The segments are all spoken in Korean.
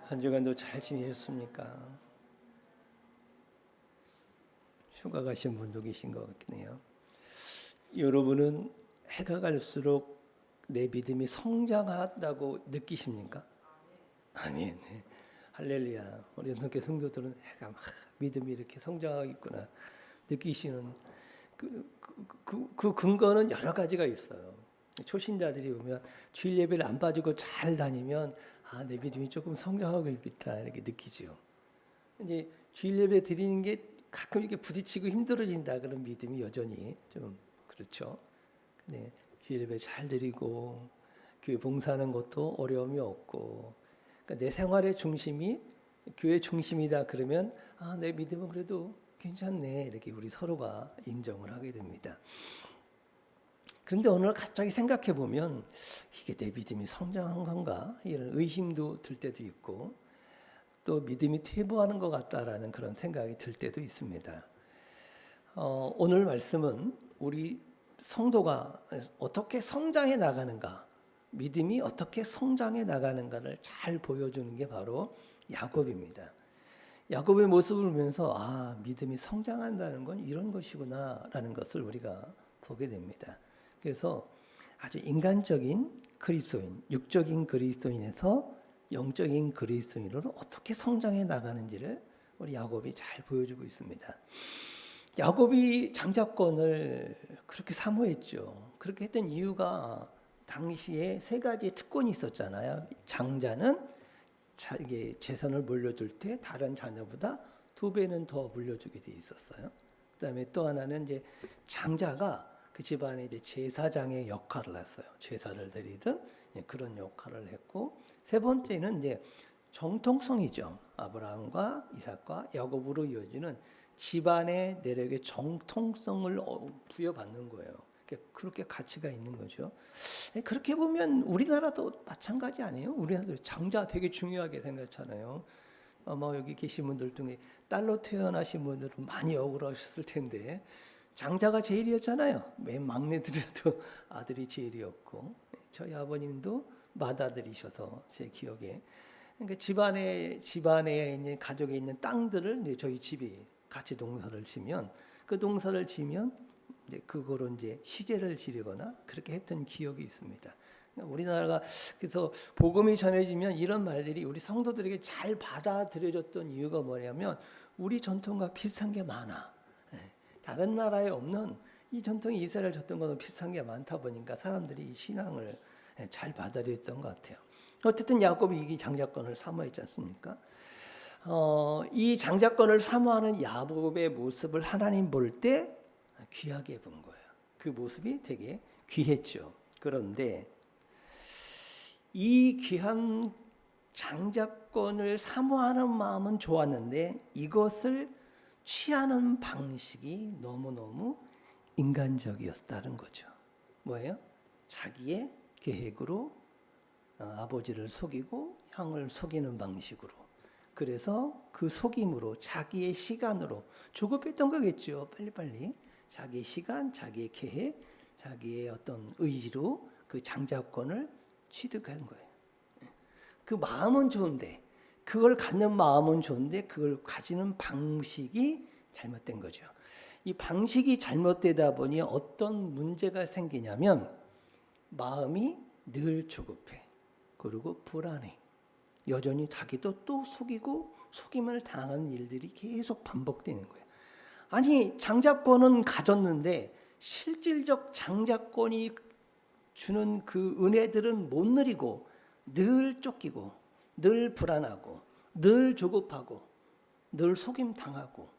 한 주간도 잘 지내셨습니까? 휴가 가신 분도 계신 것 같네요. 여러분은 해가 갈수록 내 믿음이 성장한다고 느끼십니까? 아멘. 네. 할렐루야. 우리 연속교 성도들은 해가 막 믿음이 이렇게 성장하고 있구나 느끼시는 그 근거는 여러 가지가 있어요. 초신자들이 보면 주일 예배를 안 빠지고 잘 다니면 내 믿음이 조금 성장하고 있겠다 이렇게 느끼죠. 이제 주일 예배 드리는 게 가끔 이렇게 부딪히고 힘들어진다 그런 믿음이 여전히 좀 그렇죠. 근데 주일 예배 잘 드리고 교회 봉사하는 것도 어려움이 없고, 그러니까 내 생활의 중심이 교회 중심이다 그러면 내 믿음은 그래도 괜찮네 이렇게 우리 서로가 인정을 하게 됩니다. 그런데 오늘 갑자기 생각해 보면 이게 내 믿음이 성장한 건가 이런 의심도 들 때도 있고, 또 믿음이 퇴보하는 것 같다라는 그런 생각이 들 때도 있습니다. 오늘 말씀은 우리 성도가 어떻게 성장해 나가는가, 믿음이 어떻게 성장해 나가는가를 잘 보여주는 게 바로 야곱입니다. 야곱의 모습을 보면서 믿음이 성장한다는 건 이런 것이구나라는 것을 우리가 보게 됩니다. 그래서 아주 인간적인 그리스도인, 육적인 그리스도인에서 영적인 그리스도인으로 어떻게 성장해 나가는지를 우리 야곱이 잘 보여주고 있습니다. 야곱이 장자권을 그렇게 사모했죠. 그렇게 했던 이유가 당시에 세 가지 특권이 있었잖아요. 장자는 자기 재산을 물려줄 때 다른 자녀보다 2배는 더 물려주게 돼 있었어요. 그다음에 또 하나는 이제 장자가 그 집안에 이제 제사장의 역할을 했어요. 제사를 드리든 그런 역할을 했고, 세 번째는 이제 정통성이죠. 아브라함과 이삭과 야곱으로 이어지는 집안의 내력의 정통성을 부여받는 거예요. 그렇게 가치가 있는 거죠. 그렇게 보면 우리나라도 마찬가지 아니에요? 우리나라도 장자 되게 중요하게 생각하잖아요. 여기 계신 분들 중에 딸로 태어나신 분들은 많이 억울하셨을 텐데 장자가 제일이었잖아요. 맨 막내들이라도 아들이 제일이었고, 저희 아버님도 맏아들이셔서 제 기억에, 그러니까 집안에 있는 가족에 있는 땅들을 이제 저희 집이 같이 농사를 지면 이제 그거로 이제 시제를 지르거나 그렇게 했던 기억이 있습니다. 그러니까 우리나라가 그래서 복음이 전해지면 이런 말들이 우리 성도들에게 잘 받아들여졌던 이유가 뭐냐면 우리 전통과 비슷한 게 많아. 다른 나라에 없는 이 전통이 이스라엘 전통과 비슷한 게 많다 보니까 사람들이 이 신앙을 잘 받아들였던 것 같아요. 어쨌든 야곱이 이 장자권을 사모했지 않습니까? 이 장자권을 사모하는 야곱의 모습을 하나님 볼 때 귀하게 본 거예요. 그 모습이 되게 귀했죠. 그런데 이 귀한 장자권을 사모하는 마음은 좋았는데 이것을 취하는 방식이 너무너무 인간적이었다는 거죠. 뭐예요? 자기의 계획으로 아버지를 속이고 형을 속이는 방식으로, 그래서 그 속임으로 자기의 시간으로 조급했던 거겠죠. 빨리빨리 자기의 시간, 자기의 계획, 자기의 어떤 의지로 그 장자권을 취득한 거예요. 그 마음은 좋은데, 그걸 갖는 마음은 좋은데 그걸 가지는 방식이 잘못된 거죠. 이 방식이 잘못되다 보니 어떤 문제가 생기냐면 마음이 늘 조급해. 그리고 불안해. 여전히 자기도 또 속이고 속임을 당하는 일들이 계속 반복되는 거예요. 아니, 장자권은 가졌는데 실질적 장자권이 주는 그 은혜들은 못 누리고 늘 쫓기고 늘 불안하고 늘 조급하고 늘 속임 당하고,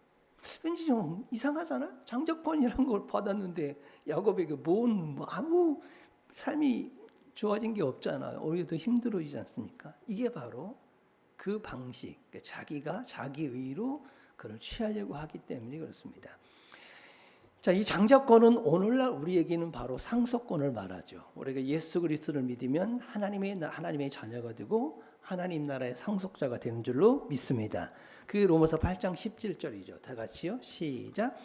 왠지 좀 이상하잖아. 장자권이라는 걸 받았는데 야곱에게 아무 삶이 좋아진 게 없잖아요. 오히려 더 힘들어지지 않습니까? 이게 바로 그 방식, 자기가 자기 의로 그걸 취하려고 하기 때문에 그렇습니다. 자, 이 장자권은 오늘날 우리에게는 바로 상속권을 말하죠. 우리가 예수 그리스도를 믿으면 하나님의 자녀가 되고 하나님 나라의 상속자가 되는 줄로 믿습니다. 그게 로마서 8장 17절이죠. 다 같이요. 시작.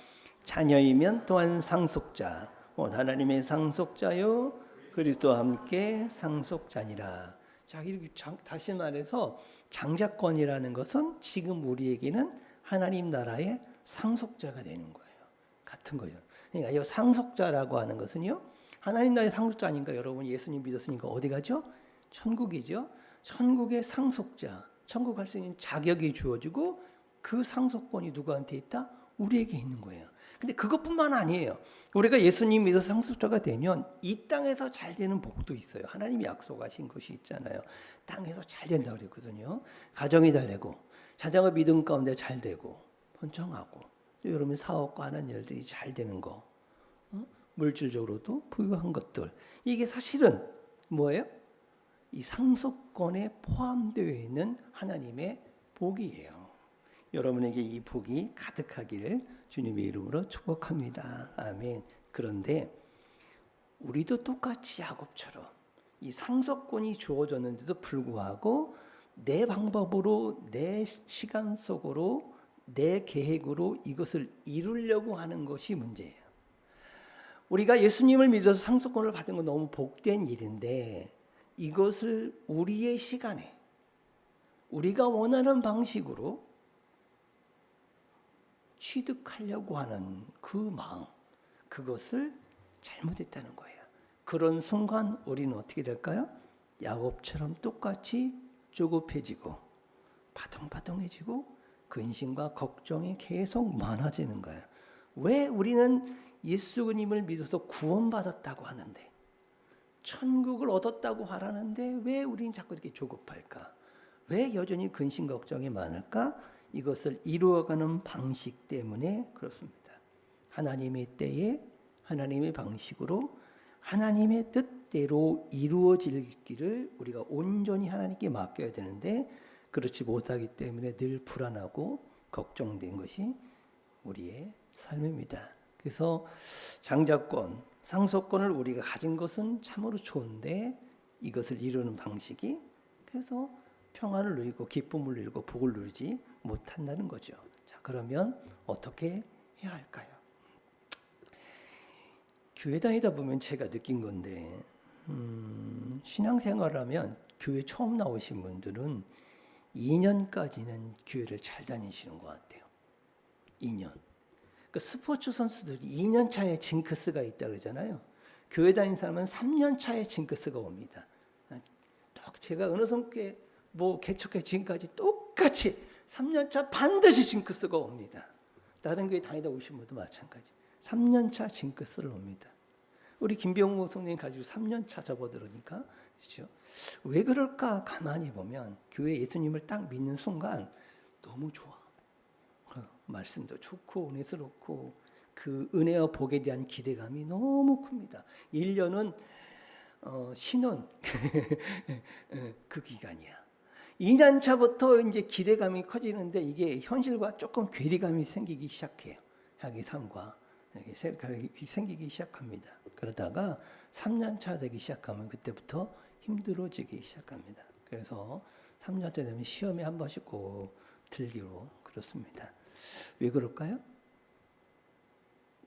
자녀이면 또한 상속자, 하나님의 상속자요 그리스도와 함께 상속자니라. 자, 이렇게 다시 말해서 장자권이라는 것은 지금 우리에게는 하나님 나라의 상속자가 되는 거예요. 같은 거예요. 그러니까 이 상속자라고 하는 것은요, 하나님 나라의 상속자니까 여러분 예수님 믿었으니까 어디 가죠? 천국이죠. 천국의 상속자, 천국 갈 수 있는 자격이 주어지고 그 상속권이 누구한테 있다? 우리에게 있는 거예요. 근데 그것뿐만 아니에요. 우리가 예수님 믿어서 상속자가 되면 이 땅에서 잘 되는 복도 있어요. 하나님이 약속하신 것이 있잖아요. 땅에서 잘 된다고 그랬거든요. 가정이 잘 되고, 자녀가 믿음 가운데 잘 되고, 번창하고, 또 여러분 사업과 하는 일들이 잘 되는 거, 물질적으로도 부유한 것들. 이게 사실은 뭐예요? 이 상속권에 포함되어 있는 하나님의 복이에요. 여러분에게 이 복이 가득하기를 주님의 이름으로 축복합니다. 아멘. 그런데 우리도 똑같이 야곱처럼 이 상속권이 주어졌는데도 불구하고 내 방법으로, 내 시간 속으로, 내 계획으로 이것을 이루려고 하는 것이 문제예요. 우리가 예수님을 믿어서 상속권을 받은 건 너무 복된 일인데 이것을 우리의 시간에 우리가 원하는 방식으로 취득하려고 하는 그 마음, 그것을 잘못했다는 거예요. 그런 순간 우리는 어떻게 될까요? 야곱처럼 똑같이 조급해지고 바둥바둥해지고 근심과 걱정이 계속 많아지는 거예요. 왜 우리는 예수님을 믿어서 구원받았다고 하는데, 천국을 얻었다고 하라는데 왜 우리는 자꾸 이렇게 조급할까? 왜 여전히 근심 걱정이 많을까? 이것을 이루어가는 방식 때문에 그렇습니다. 하나님의 때에 하나님의 방식으로 하나님의 뜻대로 이루어질 길을 우리가 온전히 하나님께 맡겨야 되는데 그렇지 못하기 때문에 늘 불안하고 걱정된 것이 우리의 삶입니다. 그래서 장자권, 상속권을 우리가 가진 것은 참으로 좋은데 이것을 이루는 방식이 그래서 평안을 누리고 기쁨을 누리고 복을 누리지 못한다는 거죠. 자, 그러면 어떻게 해야 할까요? 교회 다니다 보면 제가 느낀 건데 신앙생활을 하면 교회 처음 나오신 분들은 2년까지는 교회를 잘 다니시는 것 같아요. 2년. 그 스포츠 선수들이 2년 차에 징크스가 있다 그러잖아요. 교회 다닌 사람은 3년 차에 징크스가 옵니다. 제가 어느 성교회 개척해 지금까지 똑같이 3년 차 반드시 징크스가 옵니다. 다른 교회 다니다 오신 분도 마찬가지. 3년 차 징크스를 옵니다. 우리 김병무 성령님 가지고 3년 차 접어들으니까 그렇죠? 왜 그럴까 가만히 보면 교회 예수님을 딱 믿는 순간 너무 좋아. 말씀도 좋고 은혜스럽고 그 은혜와 복에 대한 기대감이 너무 큽니다. 1년은 신혼 그 기간이야. 2년 차부터 이제 기대감이 커지는데 이게 현실과 조금 괴리감이 생기기 시작해요. 자기 삶과 생기기 시작합니다. 그러다가 3년 차 되기 시작하면 그때부터 힘들어지기 시작합니다. 그래서 3년 차 되면 시험에 한 번씩 꼭 들기로 그렇습니다. 왜 그럴까요?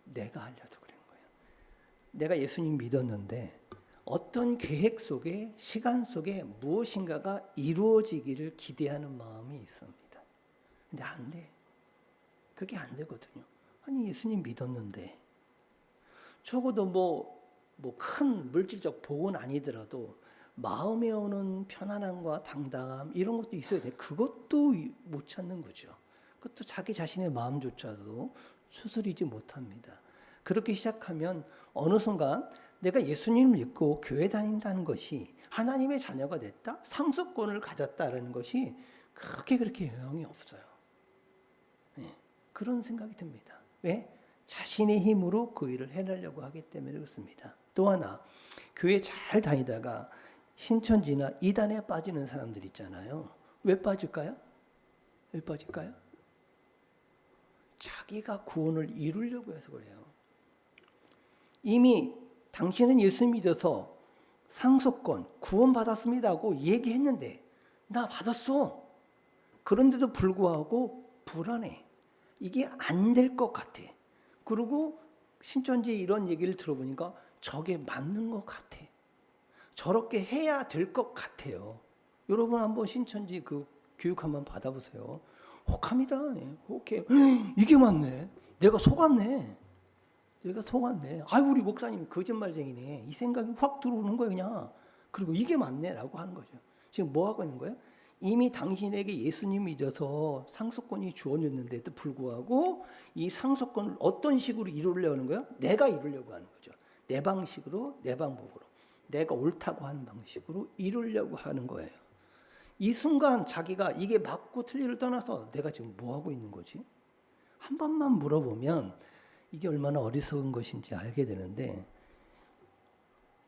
내가 하려도 그런 거예요. 내가 예수님 믿었는데 어떤 계획 속에 시간 속에 무엇인가가 이루어지기를 기대하는 마음이 있습니다. 근데 안 돼. 그게 안 되거든요. 아니 예수님 믿었는데 적어도 큰 물질적 복은 아니더라도 마음에 오는 편안함과 당당함 이런 것도 있어야 돼. 그것도 못 찾는 거죠. 그것도 자기 자신의 마음조차도 추스리지 못합니다. 그렇게 시작하면 어느 순간 내가 예수님을 믿고 교회 다닌다는 것이 하나님의 자녀가 됐다? 상속권을 가졌다는 것이 그렇게 영향이 없어요. 네, 그런 생각이 듭니다. 왜? 자신의 힘으로 그 일을 해내려고 하기 때문에 그렇습니다. 또 하나, 교회 잘 다니다가 신천지나 이단에 빠지는 사람들 있잖아요. 왜 빠질까요? 왜 빠질까요? 자기가 구원을 이루려고 해서 그래요. 이미 당신은 예수 믿어서 상속권, 구원받았습니다고 얘기했는데 나 받았어. 그런데도 불구하고 불안해. 이게 안 될 것 같아. 그리고 신천지에 이런 얘기를 들어보니까 저게 맞는 것 같아. 저렇게 해야 될 것 같아요. 여러분 한번 신천지 그 교육 한번 받아보세요. 혹합니다. 혹해요. 이게 맞네. 내가 속았네. 아유 우리 목사님 거짓말쟁이네. 이 생각이 확 들어오는 거예요 그냥. 그리고 이게 맞네라고 하는 거죠. 지금 뭐 하고 있는 거예요? 이미 당신에게 예수님 믿어서 상속권이 주어졌는데도 불구하고 이 상속권을 어떤 식으로 이루려고 하는 거예요? 내가 이루려고 하는 거죠. 내 방식으로, 내 방법으로. 내가 옳다고 하는 방식으로 이루려고 하는 거예요. 이 순간 자기가 이게 맞고 틀리를 떠나서 내가 지금 뭐 하고 있는 거지? 한 번만 물어보면 이게 얼마나 어리석은 것인지 알게 되는데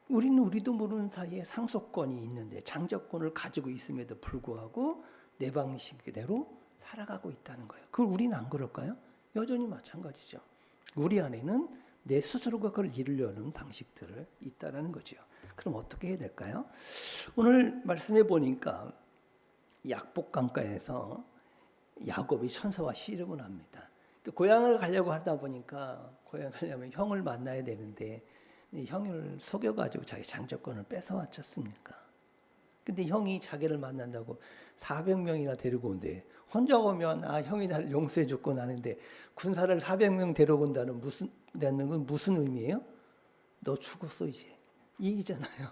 우리도 모르는 사이에 상속권이 있는데 장자권을 가지고 있음에도 불구하고 내 방식대로 살아가고 있다는 거예요. 그걸 우리는 안 그럴까요? 여전히 마찬가지죠. 우리 안에는 내 스스로가 그걸 이루려는 방식들을 있다는 거죠. 그럼 어떻게 해야 될까요? 오늘 말씀해 보니까 약복강가에서 야곱이 천사와 씨름을 합니다. 고향을 가려고 하다 보니까 고향을 가려면 형을 만나야 되는데 형을 속여가지고 자기 장자권을 뺏어왔지 않습니까? 근데 형이 자기를 만난다고 400명이나 데리고 온대. 혼자 오면 형이 나를 용서해 줬고 나는데 군사를 400명 데려온다는 건 무슨 의미예요? 너 죽었어 이제. 이 얘기잖아요.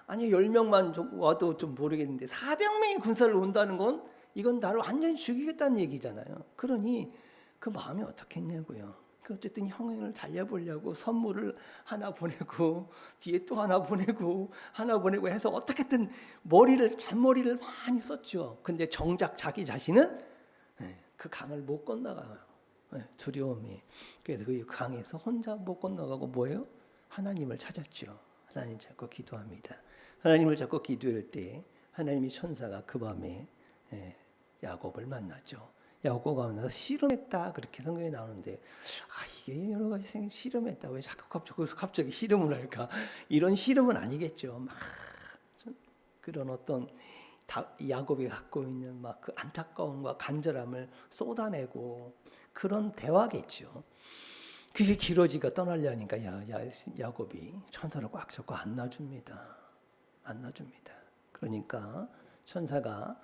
아니 10명만 와도 좀 모르겠는데 400명이 군사를 온다는 건 이건 나를 완전히 죽이겠다는 얘기잖아요. 그러니 그 마음이 어떻겠냐고요. 어쨌든 형을 달려보려고 선물을 하나 보내고 뒤에 또 하나 보내고 해서 어떻게든 잔머리를 많이 썼죠. 근데 정작 자기 자신은 그 강을 못 건너가요. 두려움이. 그래서 그 강에서 혼자 못 건너가고 뭐예요? 하나님을 찾았죠. 하나님 찾고 기도합니다. 하나님을 찾고 기도할 때 하나님의 천사가 그 밤에 야곱을 만났죠. 야곱과 만나서 씨름했다 그렇게 성경에 나오는데 이게 여러 가지 씨름했다 왜 자꾸 갑자기 씨름을 할까? 이런 씨름은 아니겠죠. 막 그런 어떤 야곱이 갖고 있는 막 그 안타까움과 간절함을 쏟아내고 그런 대화겠죠. 그게 길어지가 떠나려니까 야곱이 천사를 꽉 잡고 안 놔줍니다. 그러니까 천사가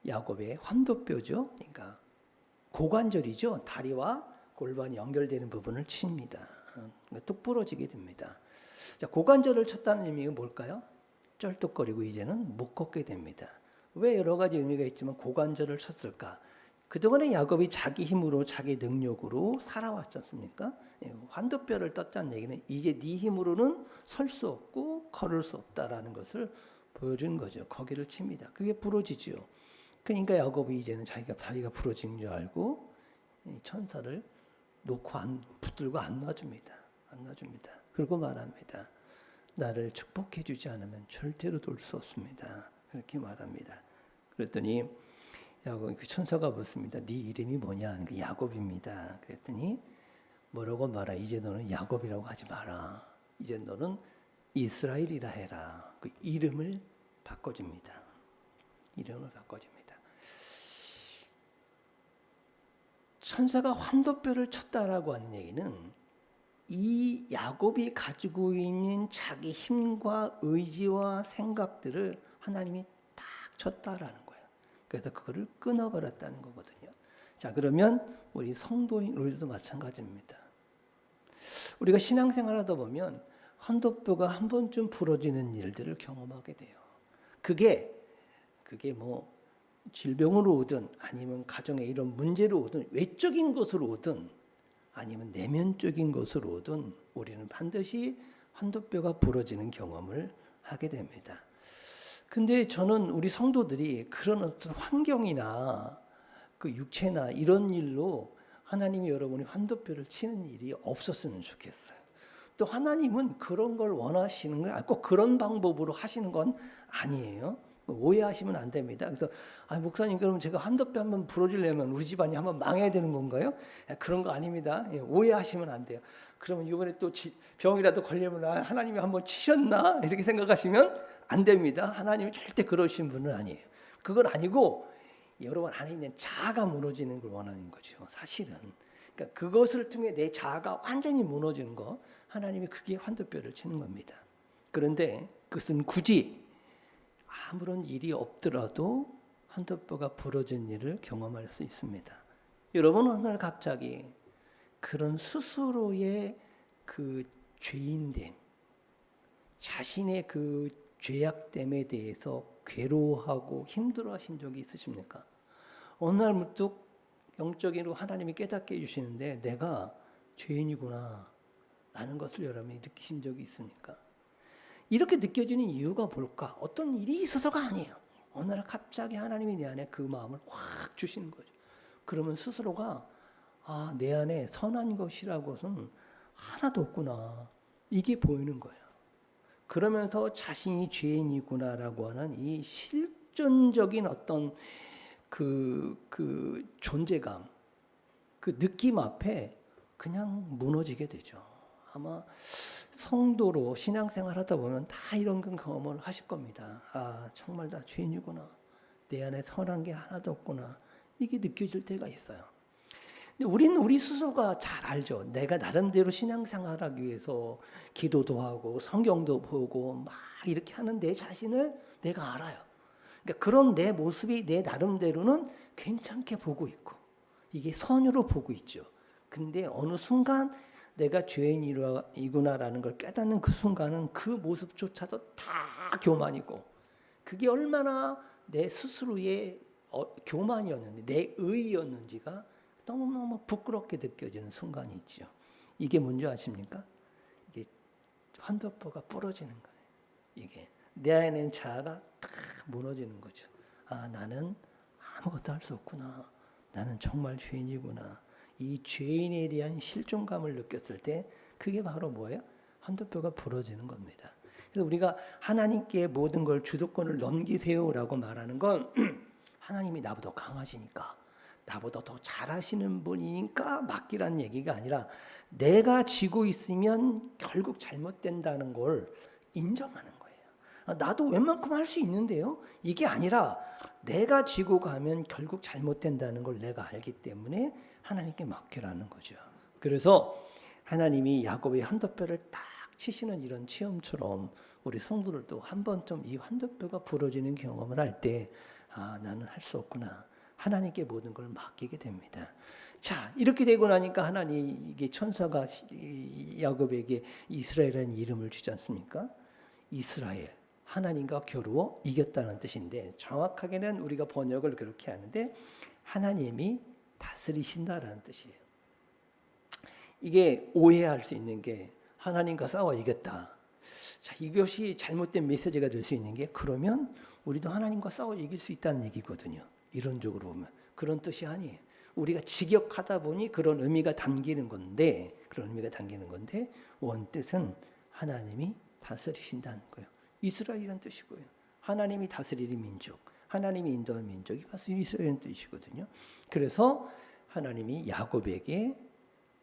야곱의 환도뼈죠. 그러니까 고관절이죠. 다리와 골반이 연결되는 부분을 칩니다. 뚝 부러지게 됩니다. 자, 고관절을 쳤다는 의미가 뭘까요? 쩔뚝거리고 이제는 못 걷게 됩니다. 왜 여러 가지 의미가 있지만 고관절을 쳤을까? 그동안에 야곱이 자기 힘으로 자기 능력으로 살아왔지 않습니까? 환도뼈를 떴다는 얘기는 이제 네 힘으로는 설 수 없고 걸을 수 없다라는 것을 보여준 거죠. 거기를 칩니다. 그게 부러지죠. 그러니까 야곱이 이제는 자기가 다리가 부러진 줄 알고 천사를 놓고 붙들고 안 놔줍니다. 그리고 말합니다. 나를 축복해 주지 않으면 절대로 돌 수 없습니다. 그렇게 말합니다. 그랬더니 야곱 그 천사가 묻습니다. 네 이름이 뭐냐? 야곱입니다. 그랬더니 뭐라고 말하? 이제 너는 야곱이라고 하지 마라. 이제 너는 이스라엘이라 해라. 그 이름을 바꿔줍니다. 천사가 환도뼈를 쳤다라고 하는 얘기는 이 야곱이 가지고 있는 자기 힘과 의지와 생각들을 하나님이 딱 쳤다라는 거예요. 그래서 그거를 끊어버렸다는 거거든요. 자, 그러면 우리 성도인 우리도 마찬가지입니다. 우리가 신앙생활하다 보면 환도뼈가 한 번쯤 부러지는 일들을 경험하게 돼요. 그게 뭐 질병으로 오든 아니면 가정에 이런 문제로 오든 외적인 것으로 오든 아니면 내면적인 것으로 오든 우리는 반드시 환도뼈가 부러지는 경험을 하게 됩니다. 근데 저는 우리 성도들이 그런 어떤 환경이나 그 육체나 이런 일로 하나님이 여러분이 환도뼈를 치는 일이 없었으면 좋겠어요. 또 하나님은 그런 걸 원하시는 걸 꼭 그런 방법으로 하시는 건 아니에요. 오해하시면 안 됩니다. 그래서 목사님 그럼 제가 환도뼈 한번 부러지려면 우리 집안이 한번 망해야 되는 건가요? 그런 거 아닙니다. 오해하시면 안 돼요. 그러면 이번에 또 병이라도 걸리면 하나님이 한번 치셨나? 이렇게 생각하시면 안 됩니다. 하나님이 절대 그러신 분은 아니에요. 그건 아니고 여러분 안에 있는 자아가 무너지는 걸 원하는 거죠. 사실은. 그러니까 그것을 통해 내 자아가 완전히 무너지는 거 하나님이 그게 환도뼈를 치는 겁니다. 그런데 그것은 굳이 아무런 일이 없더라도 환도뼈가 부러진 일을 경험할 수 있습니다. 여러분 오늘 갑자기 그런 스스로의 그 죄인됨, 자신의 그 죄악됨에 대해서 괴로워하고 힘들어하신 적이 있으십니까? 어느 날 문득 영적으로 하나님이 깨닫게 해주시는데 내가 죄인이구나 라는 것을 여러분이 느끼신 적이 있습니까? 이렇게 느껴지는 이유가 뭘까? 어떤 일이 있어서가 아니에요. 어느 날 갑자기 하나님이 내 안에 그 마음을 확 주시는 거죠. 그러면 스스로가 내 안에 선한 것이라고는 하나도 없구나. 이게 보이는 거예요. 그러면서 자신이 죄인이구나라고 하는 이 실존적인 어떤 그 존재감, 그 느낌 앞에 그냥 무너지게 되죠. 아마 성도로 신앙생활 하다 보면 다 이런 경험을 하실 겁니다. 정말 다 죄인이구나. 내 안에 선한 게 하나도 없구나. 이게 느껴질 때가 있어요. 근데 우리는 우리 스스로가 잘 알죠. 내가 나름대로 신앙생활하기 위해서 기도도 하고 성경도 보고 막 이렇게 하는 내 자신을 내가 알아요. 그러니까 그런 내 모습이 내 나름대로는 괜찮게 보고 있고 이게 선으로 보고 있죠. 근데 어느 순간 내가 죄인이구나라는 걸 깨닫는 그 순간은 그 모습조차도 다 교만이고 그게 얼마나 내 스스로의 교만이었는지 내 의였는지가 너무너무 부끄럽게 느껴지는 순간이 있죠. 이게 뭔지 아십니까? 이게 환도뼈가 부러지는 거예요. 이게 내 안에 있는 자아가 딱 무너지는 거죠. 나는 아무것도 할 수 없구나. 나는 정말 죄인이구나. 이 죄인에 대한 실존감을 느꼈을 때 그게 바로 뭐예요? 환도뼈가 부러지는 겁니다. 그래서 우리가 하나님께 모든 걸 주도권을 넘기세요라고 말하는 건 하나님이 나보다 강하시니까 나보다 더 잘하시는 분이니까 맡기라는 얘기가 아니라 내가 지고 있으면 결국 잘못된다는 걸 인정하는 거예요. 나도 웬만큼 할 수 있는데요. 이게 아니라 내가 지고 가면 결국 잘못된다는 걸 내가 알기 때문에 하나님께 맡기라는 거죠. 그래서 하나님이 야곱의 환도뼈를 딱 치시는 이런 체험처럼 우리 성도들도 한 번쯤 이 환도뼈가 부러지는 경험을 할 때 나는 할 수 없구나. 하나님께 모든 걸 맡기게 됩니다. 자, 이렇게 되고 나니까 하나님 이게 천사가 야곱에게 이스라엘이라는 이름을 주지 않습니까? 이스라엘, 하나님과 겨루어 이겼다는 뜻인데 정확하게는 우리가 번역을 그렇게 하는데 하나님이 다스리신다라는 뜻이에요. 이게 오해할 수 있는 게 하나님과 싸워 이겼다. 자, 이것이 잘못된 메시지가 될 수 있는 게 그러면 우리도 하나님과 싸워 이길 수 있다는 얘기거든요. 이론적으로 보면 그런 뜻이 아니에요. 우리가 직역하다 보니 그런 의미가 담기는 건데 원뜻은 하나님이 다스리신다는 거예요. 이스라엘이라는 뜻이고요. 하나님이 다스리는 민족, 하나님이 인도하는 민족이 바로 이스라엘이라는 뜻이거든요. 그래서 하나님이 야곱에게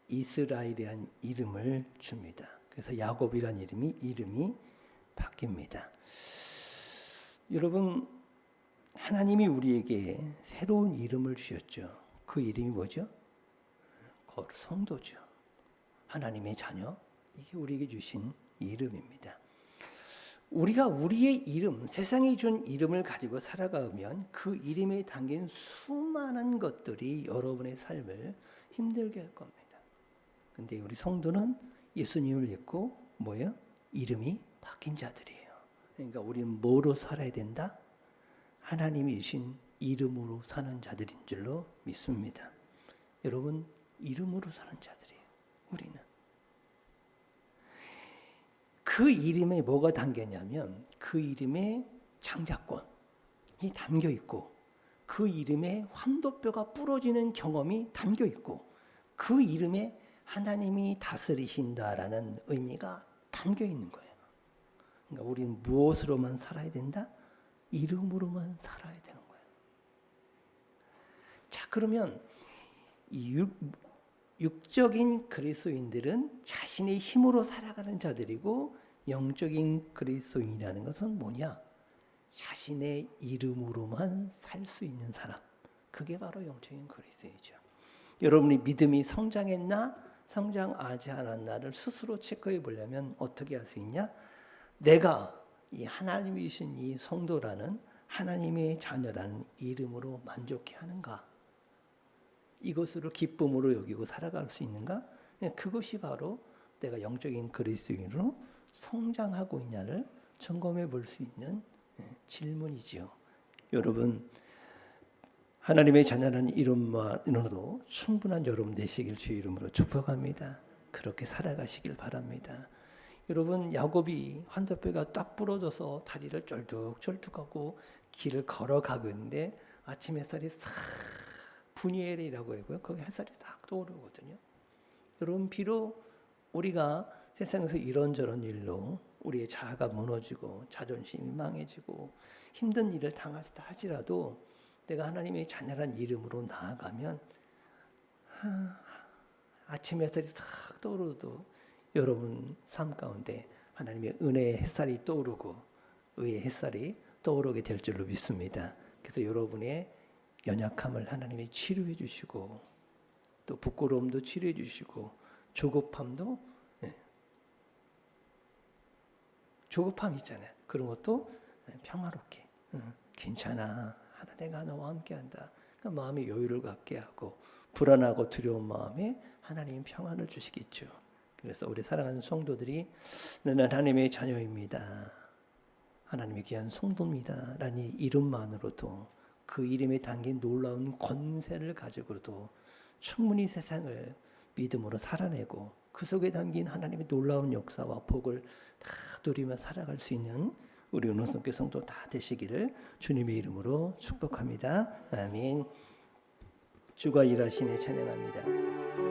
이스라엘이라는 이름을 줍니다. 그래서 야곱이라는 이름이 바뀝니다. 여러분, 하나님이 우리에게 새로운 이름을 주셨죠. 그 이름이 뭐죠? 거룩 성도죠. 하나님의 자녀. 이게 우리에게 주신 이름입니다. 우리가 우리의 이름, 세상이 준 이름을 가지고 살아가면 그 이름에 담긴 수많은 것들이 여러분의 삶을 힘들게 할 겁니다. 근데 우리 성도는 예수님을 믿고 뭐예요? 이름이 바뀐 자들이에요. 그러니까 우리는 뭐로 살아야 된다? 하나님이 주신 이름으로 사는 자들인 줄로 믿습니다. 여러분, 이름으로 사는 자들이에요. 우리는. 그 이름에 뭐가 담겼냐면 그 이름에 장자권이 담겨 있고 그 이름에 환도뼈가 부러지는 경험이 담겨 있고 그 이름에 하나님이 다스리신다라는 의미가 담겨 있는 거예요. 그러니까 우리는 무엇으로만 살아야 된다? 이름으로만 살아야 되는 거예요. 자, 그러면 이 육적인 그리스도인들은 자신의 힘으로 살아가는 자들이고 영적인 그리스도인이라는 것은 뭐냐? 자신의 이름으로만 살 수 있는 사람. 그게 바로 영적인 그리스도이죠. 여러분이 믿음이 성장했나? 성장하지 않았나를 스스로 체크해 보려면 어떻게 할 수 있냐? 내가 이 하나님이신 이 성도라는 하나님의 자녀라는 이름으로 만족해 하는가? 이것으로 기쁨으로 여기고 살아갈 수 있는가? 그것이 바로 내가 영적인 그리스도인으로 성장하고 있냐를 점검해 볼 수 있는 질문이지요. 여러분, 하나님의 자녀라는 이름만으로도 충분한 여러분 되시길 주의 이름으로 축복합니다. 그렇게 살아가시길 바랍니다. 여러분, 야곱이 환자뼈가 딱 부러져서 다리를 쩔뚝쩔뚝하고 길을 걸어가고 있는데 아침 햇살이 싹 분이엘이라고 하고요. 거기 햇살이 싹 떠오르거든요. 여러분, 비록 우리가 세상에서 이런저런 일로 우리의 자아가 무너지고 자존심이 망해지고 힘든 일을 당하다 할지라도 내가 하나님의 자녀란 이름으로 나아가면 아침 햇살이 싹 떠오르도 여러분 삶 가운데 하나님의 은혜의 햇살이 떠오르고 의의 햇살이 떠오르게 될 줄로 믿습니다. 그래서 여러분의 연약함을 하나님이 치료해 주시고 또 부끄러움도 치료해 주시고 조급함도 조급함 있잖아요. 그런 것도 평화롭게 괜찮아. 하나 내가 너와 함께한다. 그러니까 마음의 여유를 갖게 하고 불안하고 두려운 마음에 하나님 평안을 주시겠죠. 그래서 우리 사랑하는 성도들이 나는 하나님의 자녀입니다. 하나님의 귀한 성도입니다. 라는 이름만으로도 그 이름에 담긴 놀라운 권세를 가지고도 충분히 세상을 믿음으로 살아내고 그 속에 담긴 하나님의 놀라운 역사와 복을 다 누리며 살아갈 수 있는 우리 은호성교 성도 다 되시기를 주님의 이름으로 축복합니다. 아멘. 주가 일하시네 찬양합니다.